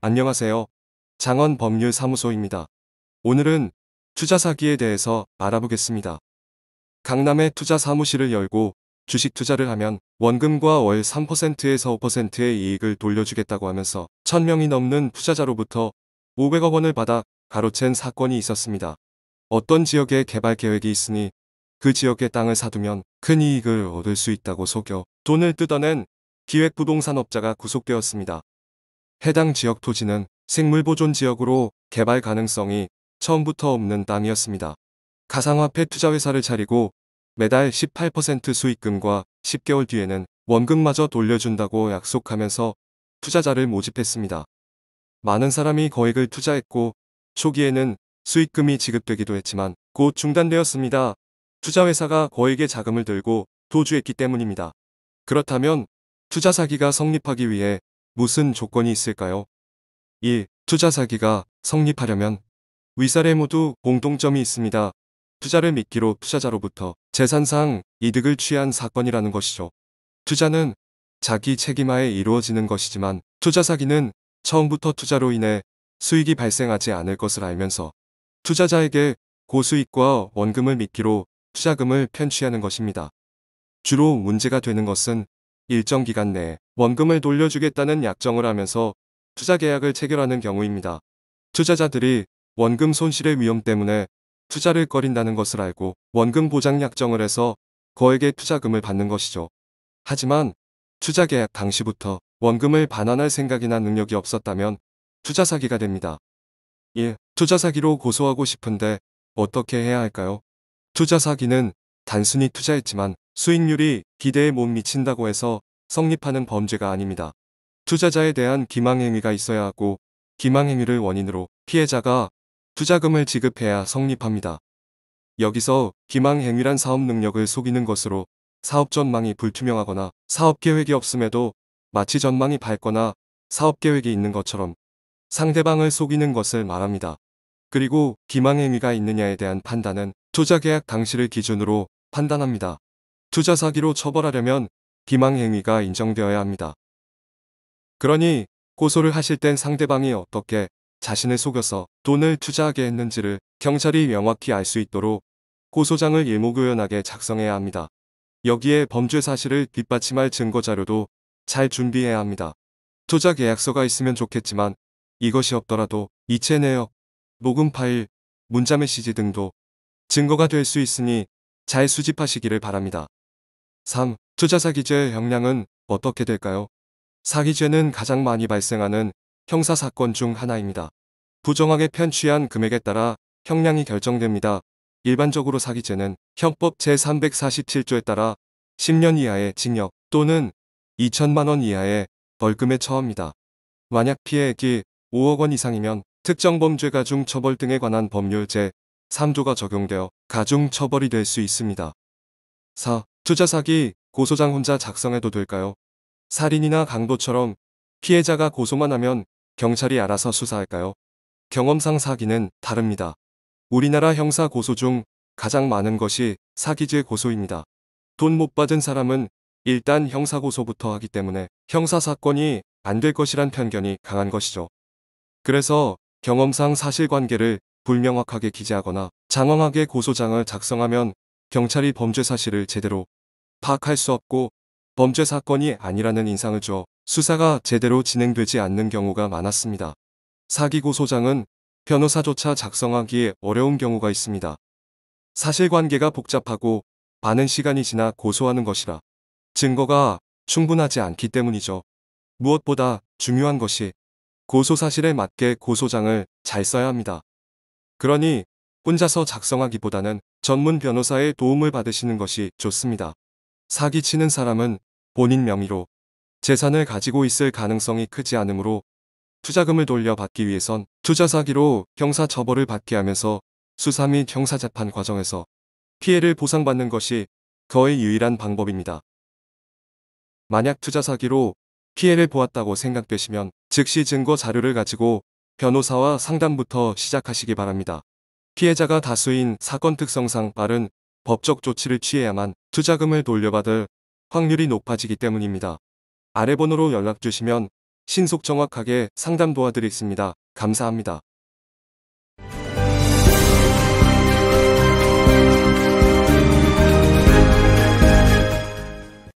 안녕하세요. 장원법률사무소입니다. 오늘은 투자 사기에 대해서 알아보겠습니다. 강남에 투자 사무실을 열고 주식 투자를 하면 원금과 월 3%에서 5%의 이익을 돌려주겠다고 하면서 1000명이 넘는 투자자로부터 500억 원을 받아 가로챈 사건이 있었습니다. 어떤 지역에 개발 계획이 있으니 그 지역의 땅을 사두면 큰 이익을 얻을 수 있다고 속여 돈을 뜯어낸 기획부동산업자가 구속되었습니다. 해당 지역 토지는 생물보존 지역으로 개발 가능성이 처음부터 없는 땅이었습니다. 가상화폐 투자회사를 차리고 매달 18% 수익금과 10개월 뒤에는 원금마저 돌려준다고 약속하면서 투자자를 모집했습니다. 많은 사람이 거액을 투자했고 초기에는 수익금이 지급되기도 했지만 곧 중단되었습니다. 투자회사가 거액의 자금을 들고 도주했기 때문입니다. 그렇다면 투자 사기가 성립하기 위해 무슨 조건이 있을까요? 1. 투자 사기가 성립하려면 위사례 모두 공통점이 있습니다. 투자를 미끼로 투자자로부터 재산상 이득을 취한 사건이라는 것이죠. 투자는 자기 책임하에 이루어지는 것이지만 투자 사기는 처음부터 투자로 인해 수익이 발생하지 않을 것을 알면서 투자자에게 고수익과 원금을 미끼로 투자금을 편취하는 것입니다. 주로 문제가 되는 것은 일정 기간 내에 원금을 돌려주겠다는 약정을 하면서 투자 계약을 체결하는 경우입니다. 투자자들이 원금 손실의 위험 때문에 투자를 꺼린다는 것을 알고 원금 보장 약정을 해서 거액의 투자금을 받는 것이죠. 하지만 투자 계약 당시부터 원금을 반환할 생각이나 능력이 없었다면 투자 사기가 됩니다. 1. 투자 사기로 고소하고 싶은데 어떻게 해야 할까요? 투자 사기는 단순히 투자했지만 수익률이 기대에 못 미친다고 해서 성립하는 범죄가 아닙니다. 투자자에 대한 기망행위가 있어야 하고 기망행위를 원인으로 피해자가 투자금을 지급해야 성립합니다. 여기서 기망행위란 사업 능력을 속이는 것으로 사업 전망이 불투명하거나 사업 계획이 없음에도 마치 전망이 밝거나 사업 계획이 있는 것처럼 상대방을 속이는 것을 말합니다. 그리고 기망행위가 있느냐에 대한 판단은 투자계약 당시를 기준으로 판단합니다. 투자 사기로 처벌하려면 기망행위가 인정되어야 합니다. 그러니 고소를 하실 땐 상대방이 어떻게 자신을 속여서 돈을 투자하게 했는지를 경찰이 명확히 알 수 있도록 고소장을 일목요연하게 작성해야 합니다. 여기에 범죄 사실을 뒷받침할 증거 자료도 잘 준비해야 합니다. 투자 계약서가 있으면 좋겠지만 이것이 없더라도 이체 내역, 녹음 파일, 문자 메시지 등도 증거가 될 수 있으니 잘 수집하시기를 바랍니다. 3. 투자 사기죄의 형량은 어떻게 될까요? 사기죄는 가장 많이 발생하는 형사사건 중 하나입니다. 부정하게 편취한 금액에 따라 형량이 결정됩니다. 일반적으로 사기죄는 형법 제347조에 따라 10년 이하의 징역 또는 2천만 원 이하의 벌금에 처합니다. 만약 피해액이 5억 원 이상이면 특정범죄 가중처벌 등에 관한 법률 제3조가 적용되어 가중처벌이 될 수 있습니다. 4. 투자 사기 고소장 혼자 작성해도 될까요? 살인이나 강도처럼 피해자가 고소만 하면 경찰이 알아서 수사할까요? 경험상 사기는 다릅니다. 우리나라 형사 고소 중 가장 많은 것이 사기죄 고소입니다. 돈 못 받은 사람은 일단 형사 고소부터 하기 때문에 형사 사건이 안 될 것이란 편견이 강한 것이죠. 그래서 경험상 사실관계를 불명확하게 기재하거나 장황하게 고소장을 작성하면 경찰이 범죄 사실을 제대로 파악할 수 없고 범죄 사건이 아니라는 인상을 줘 수사가 제대로 진행되지 않는 경우가 많았습니다. 사기 고소장은 변호사조차 작성하기 어려운 경우가 있습니다. 사실관계가 복잡하고 많은 시간이 지나 고소하는 것이라 증거가 충분하지 않기 때문이죠. 무엇보다 중요한 것이 고소 사실에 맞게 고소장을 잘 써야 합니다. 그러니 혼자서 작성하기보다는 전문 변호사의 도움을 받으시는 것이 좋습니다. 사기치는 사람은 본인 명의로 재산을 가지고 있을 가능성이 크지 않으므로 투자금을 돌려받기 위해선 투자 사기로 형사처벌을 받게 하면서 수사 및 형사재판 과정에서 피해를 보상받는 것이 거의 유일한 방법입니다. 만약 투자 사기로 피해를 보았다고 생각되시면 즉시 증거 자료를 가지고 변호사와 상담부터 시작하시기 바랍니다. 피해자가 다수인 사건 특성상 빠른 법적 조치를 취해야만 투자금을 돌려받을 확률이 높아지기 때문입니다. 아래 번호로 연락 주시면 신속 정확하게 상담 도와드리겠습니다. 감사합니다.